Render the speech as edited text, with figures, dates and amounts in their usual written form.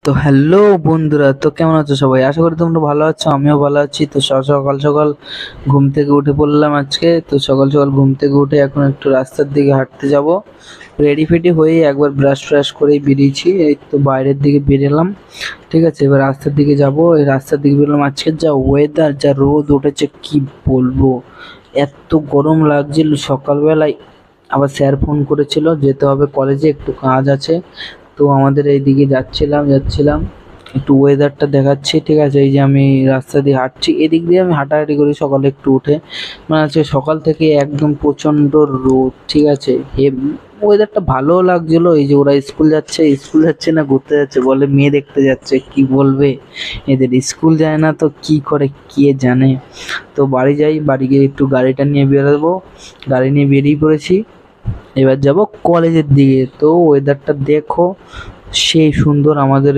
তো হ্যালো বন্ধুরা, তো কেমন আছো সবাই? আশা করি তোমরা ভালো আছো, আমিও ভালো আছি। তো সকাল সকাল ঘুম থেকে উঠে পড়লাম আজকে। তো সকাল সকাল ঘুম থেকে উঠে এখন একটু রাস্তার দিকে হাঁটতে যাব। রেডি ফেডি হয়ে একবার ব্রাশ ফ্রাশ করেই বেরিয়েছি, এই তো বাইরের দিকে বেরোলাম। ঠিক আছে, এবার রাস্তার দিকে যাব। এই রাস্তার দিকে বেরোলাম, আজকে যা ওয়েদার, যা রোদ উঠেছে কি বলবো! এত গরম লাগছিল সকালবেলায়। আবার স্যার ফোন করেছিল, যেতে হবে কলেজে, একটু কাজ আছে। তো আমাদের এইদিকে যাচ্ছিলাম একটু ওয়েদারটা দেখাচ্ছি। ঠিক আছে, এই যে আমি রাস্তা দিয়ে হাঁটছি, এদিক দিয়ে আমি হাঁটাহাঁটি করি সকালে একটু উঠে। মানে আজকে সকাল থেকে একদম প্রচণ্ড রোদ। ঠিক আছে, ওয়েদারটা ভালোও লাগছিল। এই যে ওরা স্কুল যাচ্ছে না ঘুরতে যাচ্ছে, বলে মেয়ে দেখতে যাচ্ছে, কি বলবে এদের! স্কুল যায় না তো কি করে কে জানে। তো বাড়ি যাই, বাড়ি গিয়ে একটু গাড়িটা নিয়ে বেরোবো। গাড়ি নিয়ে বেরিয়ে পড়েছি, এবার যাব কলেজের দিকে। তো ওয়েদারটা দেখো, সেই সুন্দর আমাদের